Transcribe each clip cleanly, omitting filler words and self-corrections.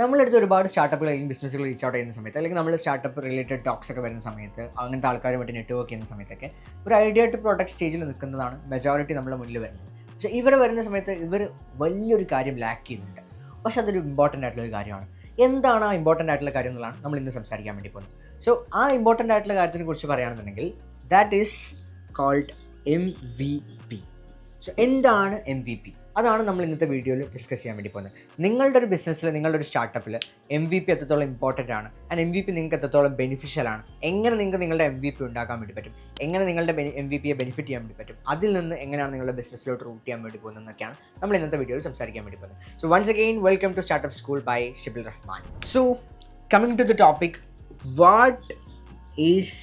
നമ്മളെടുത്ത് ഒരുപാട് സ്റ്റാർട്ടപ്പുകൾ അല്ലെങ്കിൽ ബിസിനസ്സുകൾ റീച്ച് ഔട്ട് ചെയ്യുന്ന സമയത്ത് അല്ലെങ്കിൽ നമ്മൾ സ്റ്റാർട്ടപ്പ് റിലേറ്റഡ് ടോക്സ് ഒക്കെ വരുന്ന സമയത്ത് അങ്ങനത്തെ ആൾക്കാരുമായിട്ട് നെറ്റ്വർക്ക് ചെയ്യുന്ന സമയത്തൊക്കെ ഒരു ഐഡിയ ടു പ്രൊഡക്റ്റ് സ്റ്റേജിൽ നിൽക്കുന്നതാണ് മെജോറിറ്റി നമ്മുടെ മുന്നിൽ വരുന്നത്. പക്ഷേ ഇവർ വരുന്ന സമയത്ത് ഇവർ വലിയൊരു കാര്യം ലാക്ക് ചെയ്യുന്നുണ്ട്. പക്ഷേ അതൊരു ഇമ്പോർട്ടൻ്റ് ആയിട്ടുള്ളൊരു കാര്യമാണ്. എന്താണ് ആ ഇമ്പോർട്ടൻ്റ് ആയിട്ടുള്ള കാര്യം എന്നുള്ളതാണ് നമ്മൾ ഇന്ന് സംസാരിക്കാൻ വേണ്ടി പോകുന്നത്. സോ ആ ഇമ്പോർട്ടൻ്റ് ആയിട്ടുള്ള കാര്യത്തിനെ കുറിച്ച് പറയുകയാണെന്നുണ്ടെങ്കിൽ that is called MVP. So എന്താണ് MVP? അതാണ് നമ്മൾ ഇന്നത്തെ വീഡിയോയിൽ ഡിസ്കസ് ചെയ്യാൻ വേണ്ടി പോകുന്നത്. നിങ്ങളുടെ ഒരു ബിസിനസ്സിൽ, നിങ്ങളുടെ ഒരു സ്റ്റാർട്ടപ്പിൽ MVP എത്രത്തോളം ഇമ്പോർട്ടൻ്റ് ആണ്, ആൻഡ് MVP നിങ്ങൾക്ക് എത്രത്തോളം ബെനിഫിഷ്യൽ ആണ്, എങ്ങനെ നിങ്ങൾക്ക് നിങ്ങളുടെ MVP ഉണ്ടാക്കാൻ വേണ്ടി പറ്റും, എങ്ങനെ നിങ്ങളുടെ MVPയെ ബെനിഫിറ്റ് ചെയ്യാൻ വേണ്ടി പറ്റും, അതിൽ നിന്ന് എങ്ങനെയാണ് നിങ്ങളുടെ ബിസിനസ്സിലോട്ട് റൂട്ട് ചെയ്യാൻ വേണ്ടി പോകുന്നതെന്നൊക്കെയാണ് നമ്മൾ ഇന്നത്തെ വീഡിയോയിൽ സംസാരിക്കാൻ വേണ്ടി പോകുന്നത്. So once again welcome to startup school by Shibil Rahman. So coming to the topic, what is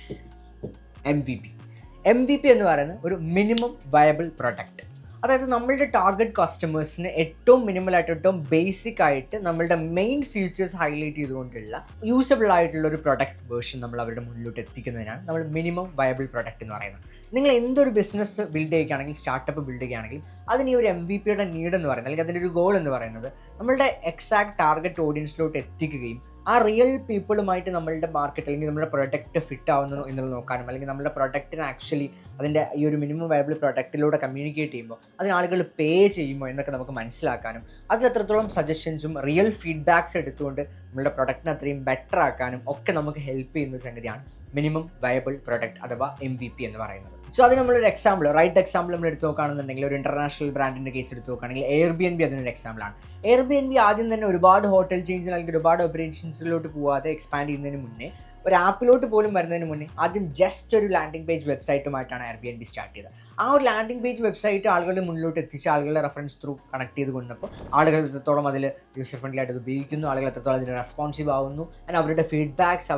MVP എന്ന് പറയുന്നത് ഒരു മിനിമം വയബിൾ പ്രൊഡക്റ്റ്. അതായത് നമ്മളുടെ ടാർഗറ്റ് കസ്റ്റമേഴ്സിന് ഏറ്റവും മിനിമലായിട്ട്, ഏറ്റവും ബേസിക് ആയിട്ട് നമ്മളുടെ മെയിൻ ഫീച്ചേഴ്സ് ഹൈലൈറ്റ് ചെയ്തുകൊണ്ടുള്ള യൂസബിൾ ആയിട്ടുള്ള ഒരു പ്രൊഡക്റ്റ് വേർഷൻ നമ്മൾ അവരുടെ മുന്നിലോട്ട് എത്തിക്കുന്നതിനാണ് നമ്മൾ മിനിമം വയബിൾ പ്രൊഡക്റ്റ് എന്ന് പറയുന്നത്. നിങ്ങൾ എന്തൊരു ബിസിനസ് ബിൽഡ് ചെയ്യുകയാണെങ്കിൽ, സ്റ്റാർട്ടപ്പ് ബിൽഡ് ചെയ്യുകയാണെങ്കിൽ അതിന് ഈ ഒരു MVPയുടെ നീഡ് എന്ന് പറയുന്നത്, അല്ലെങ്കിൽ അതിൻ്റെ ഒരു ഗോൾ എന്ന് പറയുന്നത് നമ്മളുടെ എക്സാക്ട് ടാർഗറ്റ് ഓഡിയൻസിലോട്ട് എത്തിക്കുകയും ആ റിയൽ പീപ്പിളുമായിട്ട് നമ്മളുടെ മാർക്കറ്റ് അല്ലെങ്കിൽ നമ്മുടെ പ്രൊഡക്റ്റ് ഫിറ്റ് ആവുന്നു എന്നുള്ളത് നോക്കാനും, അല്ലെങ്കിൽ നമ്മുടെ പ്രൊഡക്റ്റിന് ആക്ച്വലി അതിൻ്റെ ഈ ഒരു മിനിമം വയബിൾ പ്രൊഡക്റ്റിലൂടെ കമ്മ്യൂണിക്കേറ്റ് ചെയ്യുമ്പോൾ അതിന് ആളുകൾ പേ ചെയ്യുമോ എന്നൊക്കെ നമുക്ക് മനസ്സിലാക്കാനും, അതിൽ എത്രത്തോളം സജഷൻസും റിയൽ ഫീഡ്ബാക്സ് എടുത്തുകൊണ്ട് നമ്മളുടെ പ്രൊഡക്റ്റിനെ അത്രയും ബെറ്റർ ആക്കാനും ഒക്കെ നമുക്ക് ഹെൽപ്പ് ചെയ്യുന്ന ഒരു സംഗതിയാണ് മിനിമം വയബിൾ പ്രൊഡക്റ്റ് അഥവാ MVP എന്ന് പറയുന്നത്. സോ അത് നമ്മളൊരു എക്സാമ്പിൾ, റൈറ്റ് എക്സാമ്പിൾ നമ്മൾ എടുത്ത് നോക്കുകയാണെന്നുണ്ടെങ്കിൽ, ഒരു ഇൻ്റർനാഷണൽ ബ്രാൻഡിൻ്റെ കേസ് എടുത്ത് നോക്കുകയാണെങ്കിൽ Airbnb അതിനൊരു എക്സാമ്പിളാണ്. Airbnb ആദ്യം തന്നെ ഒരുപാട് ഹോട്ടൽ ചെയിൻസ് അല്ലെങ്കിൽ ഒരുപാട് ഓപ്പറേഷൻസിലോട്ട് പോവാതെ എക്സ്പാൻഡ് ചെയ്യുന്നതിന് മുന്നേ, ഒരു ആപ്പിലോട്ട് പോലും വരുന്നതിന് മുന്നേ ആദ്യം ജസ്റ്റ് ഒരു ലാൻഡിംഗ് പേജ് വെബ്സൈറ്റുമായിട്ടാണ് Airbnb സ്റ്റാർട്ട് ചെയ്തത്. ആ ഒരു ലാൻഡിംഗ് പേജ് വെബ്സൈറ്റ് ആളുകളുടെ മുന്നിലോട്ട് എത്തിച്ച് ആളുകളുടെ റെഫറൻസ് ത്രൂ കണക്ട് ചെയ്ത് കൊണ്ടപ്പോൾ ആളുകൾ എത്രത്തോളം അതിൽ യൂസർ ഫ്രണ്ട്ലി ആയിട്ട് ഉപയോഗിക്കുന്നു, ആളുകൾ എത്രത്തോളം അതിന് റെസ്പോൺസീവ് ആവുന്നു, ആൻഡ് അവരുടെ ഫീഡ്ബാക്സ്,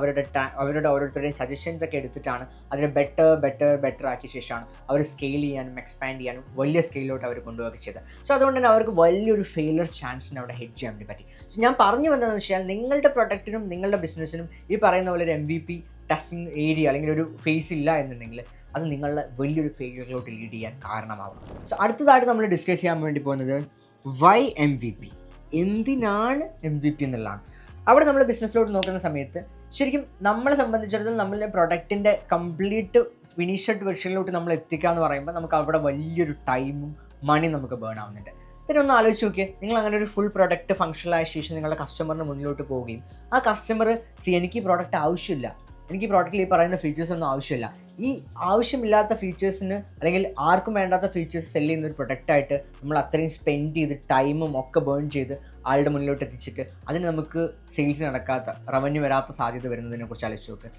അവരുടെ ഓരോരുത്തരുടെയും സജഷൻസ് ഒക്കെ എടുത്തിട്ടാണ് അതിനെ ബെറ്റർ ആക്കിയ ശേഷമാണ് അവർ സ്കെയിൽ ചെയ്യാനും എക്സ്പാൻഡ് ചെയ്യാനും വലിയ സ്കെയിലോട്ട് അവർ കൊണ്ടുപോവുക ചെയ്തത്. സോ അതുകൊണ്ട് തന്നെ അവർക്ക് വലിയൊരു ഫെയിലിയർ ചാൻസിനെ അവിടെ ഹെഡ് ചെയ്യാൻ വേണ്ടി പറ്റി. സോ ഞാൻ പറഞ്ഞു വന്നതെന്ന് വെച്ചാൽ, നിങ്ങളുടെ പ്രൊഡക്റ്റിനും നിങ്ങളുടെ ബിസിനസ്സിനും ഈ പറയുന്ന പോലെ ഒരു MVP ടെസ്റ്റിംഗ് ഏരിയ അല്ലെങ്കിൽ ഒരു ഫേസ് ഇല്ല എന്നുണ്ടെങ്കിൽ അത് നിങ്ങളുടെ വലിയൊരു ഫെയിലിയറിലോട്ട് ലീഡ് ചെയ്യാൻ കാരണമാവും. സോ അടുത്തതായിട്ട് നമ്മൾ ഡിസ്കസ് ചെയ്യാൻ വേണ്ടി പോകുന്നത് വൈ MVP, എന്തിനാണ് MVP എന്നുള്ളതാണ്. അവിടെ നമ്മൾ ബിസിനസ്സിലോട്ട് നോക്കുന്ന സമയത്ത് ശരിക്കും നമ്മളെ സംബന്ധിച്ചിടത്തോളം നമ്മളുടെ പ്രൊഡക്റ്റിൻ്റെ കംപ്ലീറ്റ് ഫിനിഷ്ഡ് വെർഷനിലോട്ട് നമ്മൾ എത്തിക്കുക എന്ന് പറയുമ്പോൾ നമുക്ക് അവിടെ വലിയൊരു ടൈമും മണി നമുക്ക് ബേൺ ആവുന്നുണ്ട്. ഇതിനൊന്ന് ആലോചിച്ച് നോക്കിയേ, നിങ്ങൾ അങ്ങനെ ഒരു ഫുൾ പ്രൊഡക്റ്റ് ഫംഗ്ഷനലായ ശേഷം നിങ്ങളുടെ കസ്റ്റമറിന് മുന്നിലോട്ട് പോവുകയും ആ കസ്റ്റമർ എനിക്ക് ഈ പ്രോഡക്റ്റ് ആവശ്യമില്ല, എനിക്ക് ഈ പ്രോഡക്റ്റിൽ ഈ പറയുന്ന ഫീച്ചേഴ്സ് ഒന്നും ആവശ്യമില്ല, ഈ ആവശ്യമില്ലാത്ത ഫീച്ചേഴ്സിന് അല്ലെങ്കിൽ ആർക്കും വേണ്ടാത്ത ഫീച്ചേഴ്സ് സെല് ചെയ്യുന്ന ഒരു പ്രൊഡക്റ്റായിട്ട് നമ്മൾ അത്രയും സ്പെൻഡ് ചെയ്ത് ടൈമും ഒക്കെ ബേൺ ചെയ്ത് ആളുടെ മുന്നിലോട്ട് എത്തിച്ചിട്ട് അതിന് നമുക്ക് സെയിൽസ് നടക്കാത്ത, റവന്യൂ വരാത്ത സാധ്യത വരുന്നതിനെ കുറിച്ച് ആലോചിച്ച് നോക്ക്.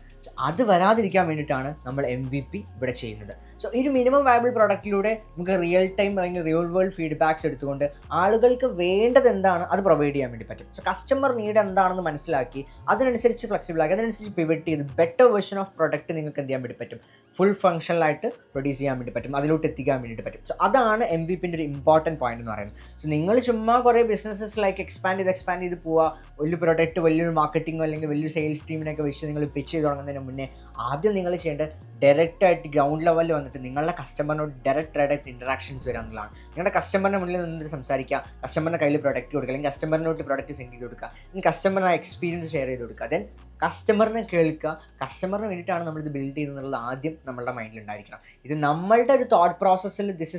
അത് വരാതിരിക്കാൻ വേണ്ടിയിട്ടാണ് നമ്മൾ MVP ഇവിടെ ചെയ്യുന്നത്. സോ ഈ ഒരു മിനിമം വയബിൾ പ്രൊഡക്റ്റിലൂടെ നമുക്ക് റിയൽ ടൈം അല്ലെങ്കിൽ റിയൽ വേൾഡ് ഫീഡ്ബാക്സ് എടുത്തുകൊണ്ട് ആളുകൾക്ക് വേണ്ടത് എന്താണ് അത് പ്രൊവൈഡ് ചെയ്യാൻ വേണ്ടി പറ്റും. സോ കസ്റ്റമർ നീഡ് എന്താണെന്ന് മനസ്സിലാക്കി അതിനനുസരിച്ച് ഫ്ലെക്സിബിൾ ആക്കി അതിനനുസരിച്ച് പിവറ്റ് ചെയ്ത് ബെറ്റർ വേർഷൻ ഓഫ് പ്രൊഡക്റ്റ് നിങ്ങൾക്ക് എന്ത് ചെയ്യാൻ വേണ്ടി പറ്റും, ഫുൾ ഫംഗ്ഷനലായിട്ട് പ്രൊഡ്യൂസ് ചെയ്യാൻ വേണ്ടി പറ്റും, അതിലോട്ട് എത്തിക്കാൻ വേണ്ടിയിട്ട് പറ്റും. സോ അതാണ് MVPൻ്റെ ഒരു ഇമ്പോർട്ടൻറ്റ് പോയിന്റ് എന്ന് പറയുന്നത്. സോ നിങ്ങൾ ചുമ്മാ കുറേ ബിസിനസ്സസ് ലൈക്ക് എക്സ്പാൻഡ് ചെയ്ത് പോവുക, വലിയ പ്രൊഡക്റ്റ്, വലിയൊരു മാർക്കറ്റിംഗോ അല്ലെങ്കിൽ വലിയൊരു സെയിൽസ് ടീമിനൊക്കെ വെച്ച് നിങ്ങൾ പിച്ച് ചെയ്ത് തുടങ്ങുന്നതിന് മുന്നേ ആദ്യം നിങ്ങൾ ചെയ്യേണ്ടത് ഡയറക്റ്റായിട്ട് ഗ്രൗണ്ട് ലെവലിൽ വന്നിട്ട് നിങ്ങളുടെ കസ്റ്റമറിനോട് ഡയറക്റ്റ് ഇൻറ്ററാക്ഷൻസ് വരിക എന്നുള്ളതാണ്. നിങ്ങളുടെ കസ്റ്റമറിൻ്റെ മുന്നിൽ നിന്നിട്ട് സംസാരിക്കുക, കസ്റ്റമറിൻ്റെ കയ്യിൽ പ്രൊഡക്റ്റ് കൊടുക്കുക, അല്ലെങ്കിൽ കസ്റ്റമറിനോട്ട് പ്രൊഡക്റ്റ് സെൻഡ് ചെയ്ത് കൊടുക്കുക, അല്ലെങ്കിൽ കസ്റ്റമറിന് എക്സ്പീരിയൻസ് ഷെയർ ചെയ്ത് കൊടുക്കുക, ദെൻ കസ്റ്റമറിനെ കേൾക്കുക. കസ്റ്റമറിന് വേണ്ടിയിട്ടാണ് നമ്മളിത് ബിൽഡ് ചെയ്യുന്നത് ആദ്യം നമ്മളുടെ മൈൻഡിൽ ഉണ്ടായിരിക്കണം. ഇത് നമ്മളുടെ ഒരു തോട്ട് പ്രോസസ്സിൽ this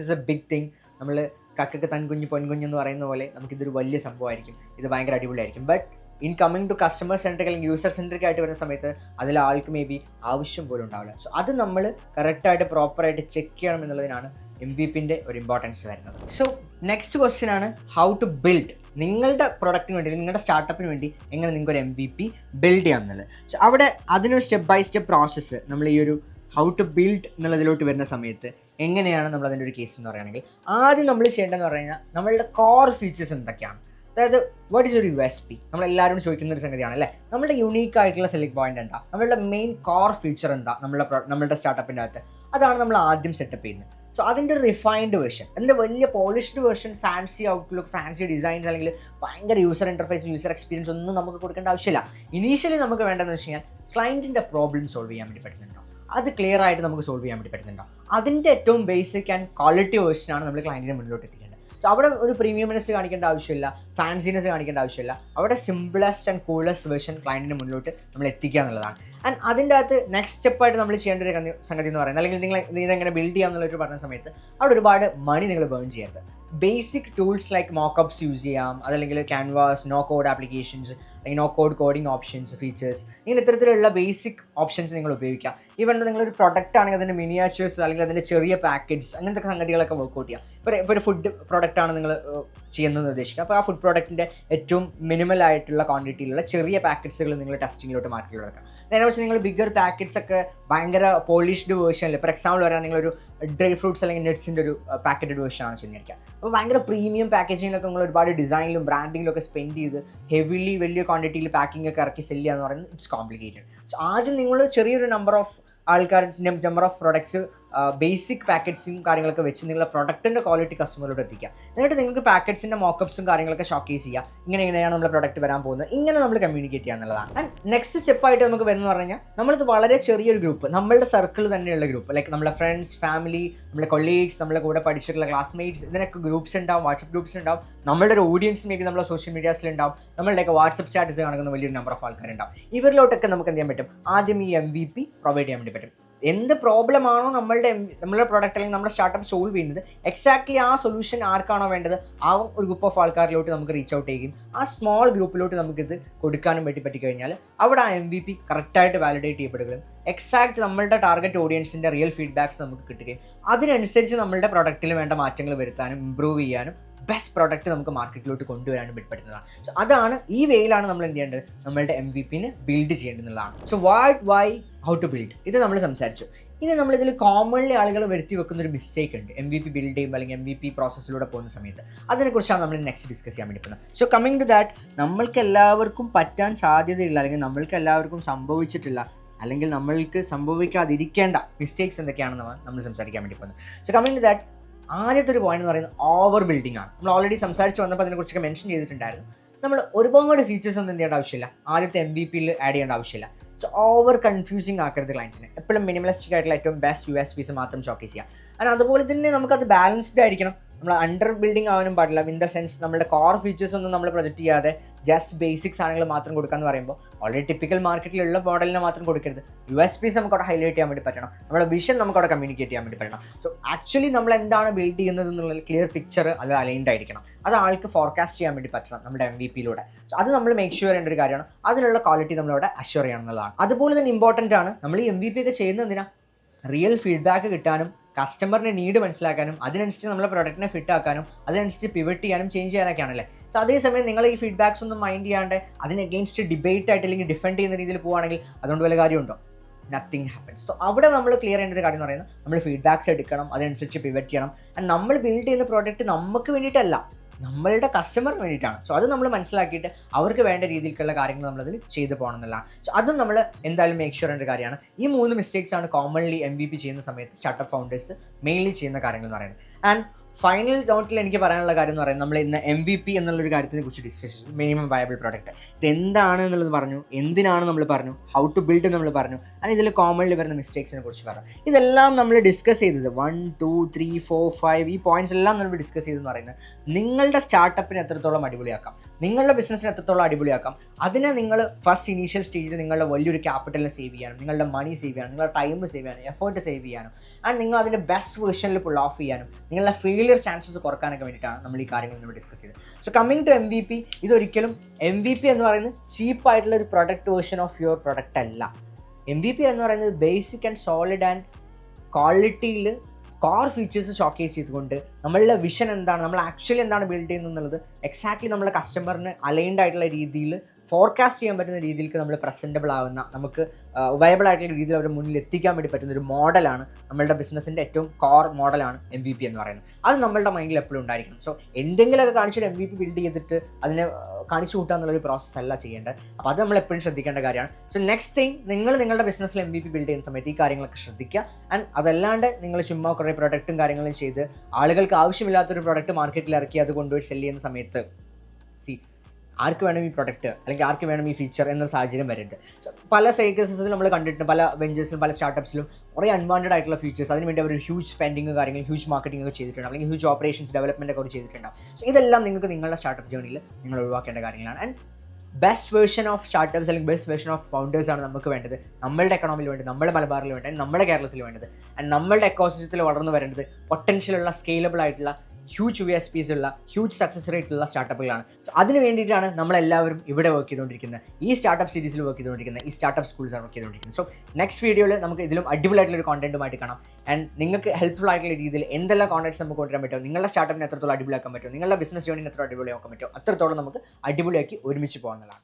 is a big thing. നമ്മൾ കക്കക്ക് തൻകുഞ്ഞ് പൊൻകുഞ്ഞെന്ന് പറയുന്ന പോലെ നമുക്കിതൊരു വലിയ സംഭവമായിരിക്കും, ഇത് ഭയങ്കര അടിപൊളിയായിരിക്കും. But in coming to customer centric അല്ലെങ്കിൽ യൂസർ സെൻട്രിക് ആയിട്ട് വരുന്ന സമയത്ത് അതിൽ ആൾക്ക് മേ ബി ആവശ്യം പോലും ഉണ്ടാവില്ല. സോ അത് നമ്മൾ കറക്റ്റായിട്ട് പ്രോപ്പറായിട്ട് ചെക്ക് ചെയ്യണം എന്നുള്ളതിനാണ് MVPൻ്റെ ഒരു ഇമ്പോർട്ടൻസ് വരുന്നത്. സോ നെക്സ്റ്റ് ക്വസ്റ്റ്യൻ ആണ് ഹൗ ടു ബിൽഡ്. നിങ്ങളുടെ പ്രൊഡക്റ്റിന് വേണ്ടി, നിങ്ങളുടെ സ്റ്റാർട്ടപ്പിന് വേണ്ടി എങ്ങനെ നിങ്ങൾക്ക് ഒരു MVP ബിൽഡ് ചെയ്യാം എന്നുള്ളത്. സോ അവിടെ അതിനൊരു സ്റ്റെപ്പ് ബൈ സ്റ്റെപ്പ് പ്രോസസ്സ് നമ്മൾ ഈ ഒരു ഹൗ ടു ബിൽഡ് എന്നുള്ളതിലോട്ട് വരുന്ന സമയത്ത് എങ്ങനെയാണ് നമ്മൾ അതിൻ്റെ ഒരു കേസ് എന്ന് പറയുകയാണെങ്കിൽ, ആദ്യം നമ്മൾ ചെയ്യേണ്ടതെന്ന് പറഞ്ഞു കഴിഞ്ഞാൽ നമ്മളുടെ കോർ ഫീച്ചേഴ്സ് എന്തൊക്കെയാണ്. അതായത് വാട്ട് ഈസ് ഒരു USP, നമ്മളെല്ലാവരും ചോദിക്കുന്ന ഒരു സംഗതിയാണ് അല്ലേ. നമ്മുടെ യുണീക്ക് ആയിട്ടുള്ള സെല്ലിംഗ് പോയിന്റ് എന്താ, നമ്മളുടെ മെയിൻ കോർ ഫീച്ചർ എന്താ നമ്മളുടെ സ്റ്റാർട്ടപ്പിൻ്റെ അകത്ത്, അതാണ് നമ്മൾ ആദ്യം സെറ്റപ്പ് ചെയ്യുന്നത്. സോ അതിൻ്റെ റിഫൈൻഡ് വേർഷൻ, അതിൻ്റെ വലിയ polished version, fancy outlook, fancy designs അല്ലെങ്കിൽ ഭയങ്കര യൂസർ ഇൻ്റർഫേസ്, യൂസർ എക്സ്പീരിയൻസ് ഒന്നും നമുക്ക് കൊടുക്കേണ്ട ആവശ്യമില്ല. ഇനീഷ്യലി നമുക്ക് വേണ്ടതെന്ന് വെച്ച് കഴിഞ്ഞാൽ ക്ലയൻറ്റിൻ്റെ പ്രോബ്ലം സോൾവ് ചെയ്യാൻ വേണ്ടി പറ്റുന്നുണ്ടോ, അത് ക്ലിയർ ആയിട്ട് നമുക്ക് സോൾവ് ചെയ്യാൻ വേണ്ടി പറ്റുന്നുണ്ടോ, അതിൻ്റെ ഏറ്റവും ബേസിക് ആൻഡ് ക്വാളിറ്റി വേർഷനാണ് നമ്മൾ ക്ലയൻറ്റിൻ്റെ മുന്നിലോട്ട് എത്തിക്കേണ്ടത്. സോ അവിടെ ഒരു പ്രീമിയംനെസ് കാണിക്കേണ്ട ആവശ്യമില്ല, ഫാൻസിനെസ് കാണിക്കേണ്ട ആവശ്യമില്ല. അവിടെ സിംപിളസ്റ്റ് ആൻഡ് കൂളസ്റ്റ് വേർഷൻ ക്ലയൻറ്റിന് മുന്നിലോട്ട് നമ്മൾ എത്തിക്കുക എന്നുള്ളതാണ്. ആൻഡ് അതിൻ്റെ അകത്ത് നെക്സ്റ്റ് സ്റ്റെപ്പായിട്ട് നമ്മൾ ചെയ്യേണ്ട ഒരു സംഗതി എന്ന് പറയുന്നത്, അല്ലെങ്കിൽ നിങ്ങൾ ഇതെങ്ങനെ ബിൽഡ് ചെയ്യാം എന്നുള്ളൊരു പറഞ്ഞ സമയത്ത് അവിടെ ഒരുപാട് മണി നിങ്ങൾ ബേൺ ചെയ്യരുത്. Basic tools like mockups use ചെയ്യാം, അതല്ലെങ്കിൽ ക്യാൻവാസ്, നോ കോഡ് ആപ്ലിക്കേഷൻസ്, അല്ലെങ്കിൽ no code coding options, features, ഇങ്ങനെ ഇത്തരത്തിലുള്ള ബേസിക് ഓപ്ഷൻസ് നിങ്ങൾ ഉപയോഗിക്കാം. ഈവൻ നിങ്ങളൊരു പ്രൊഡക്റ്റ് ആണെങ്കിൽ അതിൻ്റെ മിനിയേച്ചേഴ്സ് അല്ലെങ്കിൽ അതിൻ്റെ ചെറിയ പാക്കേജ് അങ്ങനത്തെ സംഗതികളൊക്കെ വർക്ക്ഔട്ട് ചെയ്യാം. ഇപ്പോൾ ഒരു ഫുഡ് പ്രൊഡക്റ്റാണ് നിങ്ങൾ ചെയ്യുന്നതെന്ന് ഉദ്ദേശിക്കുക. അപ്പോൾ ആ ഫുഡ് പ്രൊഡക്റ്റിൻ്റെ ഏറ്റവും മിനിമൽ ആയിട്ടുള്ള ക്വാണ്ടിറ്റിയിലുള്ള ചെറിയ പാക്കറ്റ്സുകൾ നിങ്ങൾ ടെസ്റ്റിങ്ങിലോട്ട് മാറ്റിയെടുക്കാം. നേരെ വെച്ച് നിങ്ങൾ ബിഗർ പാക്കറ്റ്സ് ഒക്കെ ഭയങ്കര പോളിഷ്ഡ് വേർഷനിൽ, ഫോർ എക്സാമ്പിൾ പറയാൻ നിങ്ങളൊരു ഡ്രൈ ഫ്രൂട്ട്സ് അല്ലെങ്കിൽ നട്ട്സിൻ്റെ ഒരു പാക്കറ്റഡ് വേർഷനാണ് ചെയ്യുന്നതായിരിക്കാം. അപ്പോൾ ഭയങ്കര പ്രീമിയം പാക്കേജിങ്ങിലൊക്കെ നിങ്ങൾ ഒരുപാട് ഡിസൈനിലും ബ്രാൻഡിങ്ങിലും ഒക്കെ സ്പെൻഡ് ചെയ്ത് ഹെവിലി വലിയ ക്വാണ്ടിറ്റിയിൽ പാക്കിംഗ് ഒക്കെ ഇറക്കി സെല്ല് ചെയ്യുക എന്ന് പറയുന്നത് ഇറ്റ്സ് കോംപ്ലിക്കേറ്റഡ്. സോ ആദ്യം നിങ്ങൾ ചെറിയൊരു number of number of products basic പാക്കറ്റ്സും കാര്യങ്ങളൊക്കെ വെച്ച് നിങ്ങളുടെ പ്രൊഡക്റ്റിൻ്റെ ക്വാളിറ്റി കസ്റ്റമറിലോട്ട് എത്തിക്കുക. എന്നിട്ട് നിങ്ങൾക്ക് പാക്കറ്റ്സിൻ്റെ മോക്കപ്സും കാര്യങ്ങളൊക്കെ ഷോക്കേസ് ചെയ്യുക, ഇങ്ങനെയാണ് നമ്മുടെ പ്രൊഡക്റ്റ് വരാൻ പോകുന്നത്, ഇങ്ങനെ നമ്മൾ കമ്മ്യൂണിക്കേറ്റ് ചെയ്യുക എന്നുള്ളതാണ്. ആൻഡ് നെക്സ്റ്റ് സ്റ്റെപ്പായിട്ട് നമുക്ക് വരുന്നത് പറഞ്ഞു കഴിഞ്ഞാൽ നമ്മളിത് വളരെ ചെറിയൊരു ഗ്രൂപ്പ്, നമ്മളുടെ സർക്കിൾ തന്നെയുള്ള ഗ്രൂപ്പ്, ലൈക്ക് നമ്മുടെ ഫ്രണ്ട്സ്, ഫാമിലി, നമ്മുടെ കൊളീഗ്സ്, നമ്മുടെ കൂടെ പഠിച്ചിട്ടുള്ള ക്ലാസ്മേറ്റ്സ്, ഇതിനൊക്കെ ഗ്രൂപ്പ്സ് ഉണ്ടാവും, വാട്സപ്പ് ഗ്രൂപ്പ്സ് ഉണ്ടാവും. നമ്മളുടെ ഒരു ഓഡിയൻസ് മേ ബി നമ്മുടെ സോഷ്യൽ മീഡിയാസിലുണ്ടാവും, നമ്മളുടെയൊക്കെ വാട്സപ്പ് സ്റ്റാറ്റസ് കാണുന്ന വലിയൊരു നമ്പർ ഓഫ് ആൾക്കാരുണ്ടാവും. ഇവരിലോട്ടൊക്കെ നമുക്ക് എന്ത് ചെയ്യാൻ പറ്റും? ആദ്യം ഈ MVP പ്രൊവൈഡ് ചെയ്യാൻ വേണ്ടി പറ്റും. എന്ത് പ്രോബ്ലം ആണോ നമ്മളുടെ പ്രോഡക്റ്റ് അല്ലെങ്കിൽ നമ്മുടെ സ്റ്റാർട്ടപ്പ് സോൾവ് ചെയ്യുന്നത്, എക്സാക്ട്ലി ആ സൊല്യൂഷൻ ആർക്കാണോ വേണ്ടത് ആ ഒരു ഗ്രൂപ്പ് ഓഫ് ആൾക്കാരിലോട്ട് നമുക്ക് റീച്ച് ഔട്ട് ചെയ്യുകയും ആ സ്മോൾ ഗ്രൂപ്പിലോട്ട് നമുക്കിത് കൊടുക്കാനും പറ്റിക്കഴിഞ്ഞാൽ അവിടെ ആ MVP കറക്റ്റായിട്ട് വാലിഡേറ്റ് ചെയ്യപ്പെടുകയും എക്സാക്ട് നമ്മളുടെ ടാർഗറ്റ് ഓഡിയൻസിൻ്റെ റിയൽ ഫീഡ്ബാക്സ് നമുക്ക് കിട്ടുകയും അതിനനുസരിച്ച് നമ്മളുടെ പ്രൊഡക്റ്റിൽ വേണ്ട മാറ്റങ്ങൾ വരുത്താനും ഇമ്പ്രൂവ് ചെയ്യാനും ബെസ്റ്റ് പ്രോഡക്റ്റ് നമുക്ക് മാർക്കറ്റിലോട്ട് കൊണ്ടുവരാനും പറ്റുന്നതാണ്. സോ അതാണ് ഈ വേയിലാണ് നമ്മൾ എന്ത് ചെയ്യേണ്ടത്, നമ്മളുടെ MVPനെ ബിൽഡ് ചെയ്യേണ്ടതെന്നുള്ളതാണ്. So what, why, how to build, ഇത് നമ്മൾ സംസാരിച്ചു. ഇനി നമ്മളിതിൽ കോമൺലി ആളുകൾ വരുത്തി വെക്കുന്ന ഒരു മിസ്റ്റേക്ക് ഉണ്ട് MVP ബിൽഡ് ചെയ്യുമ്പോൾ അല്ലെങ്കിൽ MVP പ്രോസസ്സിലൂടെ പോകുന്ന സമയത്ത്. അതിനെക്കുറിച്ചാണ് നമ്മൾ നെക്സ്റ്റ് ഡിസ്കസ് ചെയ്യാൻ വേണ്ടി പോകുന്നത്. സോ കമ്മിങ് ടു ദാറ്റ്, നമ്മൾക്ക് എല്ലാവർക്കും പറ്റാൻ സാധ്യതയില്ല അല്ലെങ്കിൽ നമ്മൾക്ക് എല്ലാവർക്കും സംഭവിച്ചിട്ടില്ല അല്ലെങ്കിൽ നമ്മൾക്ക് സംഭവിക്കാതിരിക്കേണ്ട മിസ്റ്റേക്സ് എന്തൊക്കെയാണെന്ന് നമ്മൾ സംസാരിക്കാൻ വേണ്ടി പോകുന്നത്. സോ കമ്മിങ് ടു ദാറ്റ്, ആദ്യത്തെ ഒരു പോയിന്റ് എന്ന് പറയുന്നത് ഓവർ ബിൽഡിംഗ് ആണ്. നമ്മൾ ഓൾറെഡി സംസാരിച്ച് വന്നപ്പോൾ അതിനെക്കുറിച്ചൊക്കെ മെൻഷൻ ചെയ്തിട്ടുണ്ടായിരുന്നു. നമ്മൾ ഒരുപാട് ഫീച്ചേഴ്സ് ഒന്നും എന്ത് ചെയ്യേണ്ട ആവശ്യമില്ല, ആദ്യത്തെ MVPയിൽ ആഡ് ചെയ്യേണ്ട ആവശ്യമില്ല. സോ ഓവർ കൺഫ്യൂസിങ് ആക്കരുത് ക്ലയൻറ്റിനെ. എപ്പോഴും മിനിമലിസ്റ്റിക് ആയിട്ടുള്ള ഏറ്റവും ബെസ്റ്റ് USPs മാത്രം ഷോക്കേസ് ചെയ്യുക. ആൻഡ് അതുപോലെ തന്നെ നമുക്കത് ബാലൻസ്ഡ് ആയിരിക്കണം. നമ്മൾ അണ്ടർ ബിൽഡിംഗ് ആവാനും പാടില്ല. ഇൻ ദ സെൻസ് നമ്മുടെ കോർ ഫീച്ചേഴ്സ് ഒന്നും നമ്മൾ പ്രൊജക്റ്റ് ചെയ്യാതെ ജസ്റ്റ് ബേസിക്സ് ആണെങ്കിൽ മാത്രം കൊടുക്കാമെന്ന് പറയുമ്പോൾ ഓൾറെഡി ടിപ്പിക്കൽ മാർക്കറ്റിലുള്ള മോഡലിനെ മാത്രം കൊടുക്കരുത്. USPs നമുക്ക് അവിടെ ഹൈലൈറ്റ് ചെയ്യാൻ വേണ്ടി പറ്റണം, നമ്മുടെ വിഷൻ നമുക്ക് അവിടെ കമ്മ്യൂണിക്കേറ്റ് ചെയ്യാൻ വേണ്ടി പറ്റണം. സോ ആക്ച്വലി നമ്മൾ എന്താണ് ബിൽഡ് ചെയ്യുന്നത് എന്നുള്ള ക്ലിയർ പിക്ചർ അത് അലൈൻഡ് ആയിരിക്കണം. അത് ആൾക്ക് ഫോർകാസ്റ്റ് ചെയ്യാൻ വേണ്ടി പറ്റണം നമ്മുടെ MVPയിലൂടെ. സോ അത് നമ്മൾ മേക്ക് ഷുവർ ചെയ്യേണ്ട ഒരു കാര്യമാണ്. അതിനുള്ള ക്വാളിറ്റി നമ്മളവിടെ അഷ്യൂർ ചെയ്യണം എന്നുള്ളതാണ്. അതുപോലെ തന്നെ ഇമ്പോർട്ടൻ്റ് ആണ് നമ്മൾ ഈ MVP ഒക്കെ ചെയ്യുന്നത് എന്തിനാ, റിയൽ ഫീഡ്ബാക്ക് കിട്ടാനും കസ്റ്റമറിൻ്റെ നീഡ് മനസ്സിലാക്കാനും അതിനനുസരിച്ച് നമ്മളെ പ്രൊഡക്റ്റിനെ ഫിറ്റ് ആക്കാനും അതിനനുസരിച്ച് പിവറ്റ് ചെയ്യാനും ചേഞ്ച് ചെയ്യാനൊക്കെയാണല്ലേ. സോ അതേസമയം നിങ്ങൾ ഈ ഫീഡ്ബാക്സ് ഒന്നും മൈൻഡ് ചെയ്യാണ്ട് അതിന് അഗെയിൻസ്റ്റ് ഡിബേറ്റ് ആയിട്ട് അല്ലെങ്കിൽ ഡിഫെൻഡ് ചെയ്യുന്ന രീതിയിൽ പോവുകയാണെങ്കിൽ അതുകൊണ്ട് വല്ല കാര്യമുണ്ടോ? Nothing happens. സോ അവിടെ നമ്മൾ ക്ലിയർ ചെയ്യേണ്ട ഒരു കാര്യം എന്ന് പറയുന്നത് നമ്മൾ ഫീഡ്ബാക്സ് എടുക്കണം, അതിനനുസരിച്ച് പിവറ്റ് ചെയ്യണം. ആൻഡ് നമ്മൾ ബിൽഡ് ചെയ്യുന്ന പ്രോഡക്റ്റ് നമുക്ക് വേണ്ടിയിട്ടല്ല, നമ്മളുടെ കസ്റ്റമറിന് വേണ്ടിയിട്ടാണ്. സോ അത് നമ്മൾ മനസ്സിലാക്കിയിട്ട് അവർക്ക് വേണ്ട രീതിയിലുള്ള കാര്യങ്ങൾ നമ്മളതിൽ ചെയ്തു പോകണം എന്നുള്ളതാണ്. സോ അതും നമ്മൾ എന്തായാലും മേക്ക് ഷുവർ ചെയ്യേണ്ട കാര്യമാണ്. ഈ 3 മിസ്റ്റേക്സ് ആണ് കോമൺലി MVP ചെയ്യുന്ന സമയത്ത് സ്റ്റാർട്ടപ്പ് ഫൗണ്ടേഴ്സ് മെയിൻലി ചെയ്യുന്ന കാര്യങ്ങൾ എന്ന് പറയുന്നത്. ആൻഡ് ഫൈനൽ നോട്ടിൽ എനിക്ക് പറയാനുള്ള കാര്യം എന്ന് പറയുന്നത്, നമ്മൾ ഇന്ന് MVP എന്നുള്ളൊരു കാര്യത്തിനെ കുറിച്ച് ഡിസ്കസ് ചെയ്തു. മിനിമം വയബിൾ പ്രോഡക്റ്റ് ഇത് എന്താണ് എന്നുള്ളത് പറഞ്ഞു, എന്തിനാണ് നമ്മൾ പറഞ്ഞു, ഹൗ ടു ബിൽഡ് നമ്മൾ പറഞ്ഞു, ആൻഡ് ഇതിൽ കോമൺലി വരുന്ന മിസ്റ്റേക്സിനെ കുറിച്ച് പറഞ്ഞു. ഇതെല്ലാം നമ്മൾ ഡിസ്കസ് ചെയ്തത് 1, 2, 3, 4, 5 ഈ പോയിന്റ്സ് എല്ലാം നമ്മൾ ഡിസ്കസ് ചെയ്തെന്ന് പറയുന്നത് നിങ്ങളുടെ സ്റ്റാർട്ടപ്പിന് എത്രത്തോളം അടിപൊളിയാക്കാം, നിങ്ങളുടെ ബിസിനസ്സിന് എത്രത്തോളം അടിപൊളിയാക്കാം, അതിനെ നിങ്ങൾ ഫസ്റ്റ് ഇനീഷ്യൽ സ്റ്റേജിൽ നിങ്ങളുടെ വലിയൊരു ക്യാപിറ്റലിനെ സേവ് ചെയ്യാനും, നിങ്ങളുടെ മണി സേവ് ചെയ്യാനും, നിങ്ങളുടെ ടൈം സേവ് ചെയ്യാനും, എഫേർട്ട് സേവ് ചെയ്യാനും, ആൻഡ് നിങ്ങൾ അതിൻ്റെ ബെസ്റ്റ് വേർഷനിൽ പുൾ ഓഫ് ചെയ്യാനും, നിങ്ങളുടെ ഫെയിലിയർ ചാൻസസ് കുറക്കാനൊക്കെ വേണ്ടിയിട്ടാണ് നമ്മൾ ഈ കാര്യങ്ങൾ നമ്മൾ ഡിസ്കസ് ചെയ്തത്. സോ കമ്മിങ് ടു MVP, ഇതൊരിക്കലും MVP എന്ന് പറയുന്നത് ചീപ്പായിട്ടുള്ള ഒരു product version of your product അല്ല. MVP എന്ന് പറയുന്നത് ബേസിക് ആൻഡ് സോളിഡ് ആൻഡ് ക്വാളിറ്റിയിൽ കോർ ഫീച്ചേഴ്സ് ഷോക്കേസ് ചെയ്തുകൊണ്ട് നമ്മളുടെ വിഷൻ എന്താണ്, നമ്മൾ ആക്ച്വലി എന്താണ് ബിൽഡ് ചെയ്യുന്നത് എന്നുള്ളത് എക്സാക്ട്ലി നമ്മുടെ കസ്റ്റമറിന് അലൈൻഡ് ആയിട്ടുള്ള രീതിയിൽ ഫോർകാസ്റ്റ് ചെയ്യാൻ പറ്റുന്ന രീതിയിലേക്ക് നമ്മൾ പ്രസൻറ്റബിൾ ആവുന്ന, നമുക്ക് വയബിൾ ആയിട്ടുള്ള രീതിയിൽ അവരുടെ മുന്നിൽ എത്തിക്കാൻ വേണ്ടി പറ്റുന്ന ഒരു മോഡലാണ് നമ്മളുടെ ബിസിനസ്സിൻ്റെ ഏറ്റവും കോർ മോഡലാണ് MVP എന്ന് പറയുന്നത്. അത് നമ്മളുടെ മൈൻഡിൽ എപ്പോഴും ഉണ്ടായിരിക്കണം. സോ എന്തെങ്കിലുമൊക്കെ കാണിച്ചൊരു MVP ബിൽഡ് ചെയ്തിട്ട് അതിനെ കാണിച്ചു കൂട്ടുക എന്നുള്ളൊരു പ്രോസസ്സ് അല്ല ചെയ്യേണ്ടത്. അപ്പോൾ അത് നമ്മൾ എപ്പോഴും ശ്രദ്ധിക്കേണ്ട കാര്യമാണ്. സോ നെക്സ്റ്റ് തിങ്, നിങ്ങൾ നിങ്ങളുടെ ബിസിനസ്സിൽ MVP ബിൽഡ് ചെയ്യുന്ന സമയത്ത് ഈ കാര്യങ്ങളൊക്കെ ശ്രദ്ധിക്കുക. ആൻഡ് അതല്ലാണ്ട് നിങ്ങൾ ചുമ്മാ കുറേ പ്രൊഡക്റ്റും കാര്യങ്ങളും ചെയ്ത് ആളുകൾക്ക് ആവശ്യമില്ലാത്തൊരു പ്രൊഡക്റ്റ് മാർക്കറ്റിൽ ഇറക്കി അത് കൊണ്ടുപോയി സെല് ചെയ്യുന്ന സമയത്ത് ആർക്ക് വേണം ഈ പ്രൊഡക്റ്റ് അല്ലെങ്കിൽ ആർക്ക് വേണം ഈ ഫീച്ചർ എന്ന സാഹചര്യം വരരുത്. പല കേസസിലും നമ്മൾ കണ്ടിട്ടുണ്ട്, പല വെഞ്ചേഴ്സിലും പല സ്റ്റാർട്ടപ്സിലും കുറേ അൺവാണ്ടഡ് ആയിട്ടുള്ള ഫീച്ചേഴ്സ്, അതിനുവേണ്ടി അവർ ഹ്യൂജ് സ്പെൻഡിങ് കാര്യങ്ങൾ, ഹ്യൂജ് മാർക്കറ്റിംഗ് ഒക്കെ ചെയ്തിട്ടുണ്ട്, അല്ലെങ്കിൽ ഹ്യൂജ് ഓപ്പറേഷൻസ് ഡെവലപ്മെൻറ്റ് ഒക്കെ അവർ ചെയ്തിട്ടുണ്ടാവും. സോ ഇതെല്ലാം നിങ്ങൾക്ക് നിങ്ങളുടെ സ്റ്റാർട്ടപ്പ് ജേണിയിൽ നിങ്ങൾ ഒഴിവാക്കേണ്ട കാര്യങ്ങളാണ്. And best version of startups അല്ലെങ്കിൽ ബെസ്റ്റ് വേർഷൻ ഓഫ് ഫൗണ്ടേഴ്സാണ് നമുക്ക് വേണ്ടത്, നമ്മളുടെ എക്കണോമിയിൽ വേണ്ടത്, നമ്മുടെ മലബാറിൽ വേണ്ടത്, നമ്മുടെ കേരളത്തിൽ വേണ്ടത്. ആൻഡ് നമ്മളുടെ എക്കോസിസ്റ്റത്തിൽ വളർന്നു വരേണ്ടത് പൊട്ടൻഷ്യലുള്ള സ്കെയിലബിൾ ആയിട്ടുള്ള ഹ്യൂജ് USPs ഉള്ള ഹ്യൂജ് സക്സസ് റേറ്റ് ഉള്ള സ്റ്റാർട്ടപ്പുകളാണ്. സോ അതിന് വേണ്ടിയിട്ടാണ് നമ്മളെല്ലാവരും ഇവിടെ വർക്ക് ചെയ്തുകൊണ്ടിരിക്കുന്നത്, ഈ സ്റ്റാർട്ടപ്പ് സീരീസിൽ വർക്ക് ചെയ്തുകൊണ്ടിരിക്കുന്നത്, ഈ സ്റ്റാർട്ടപ്പ് സ്കൂൾസാണ് വർക്ക് ചെയ്തുകൊണ്ടിരിക്കുന്നത്. സോ നെക്സ്റ്റ് വീഡിയോയിൽ നമുക്ക് ഇതിലും അടിപൊളിയായിട്ടുള്ള കോണ്ടന്റുമായിട്ട് കാണാം. ആൻഡ് നിങ്ങൾക്ക് ഹെൽപ്ഫുൾ ആയിട്ടുള്ള രീതിയിൽ എന്തെല്ലാം കോണ്ടന്റ്സ് നമുക്ക് കൊണ്ടുവരാൻ പറ്റുമോ, നിങ്ങളുടെ സ്റ്റാർട്ടപ്പിനെ എത്രത്തോളം അടിപൊളിയാക്കാൻ പറ്റുമോ, നിങ്ങളുടെ ബിസിനസ് ജേണിനെ എത്ര അടിപൊളിയാക്കാൻ പറ്റുമോ, അത്രത്തോളം നമുക്ക് അടിപൊളിയാക്കി ഒരുമിച്ച് പോകാവുന്നതാണ്.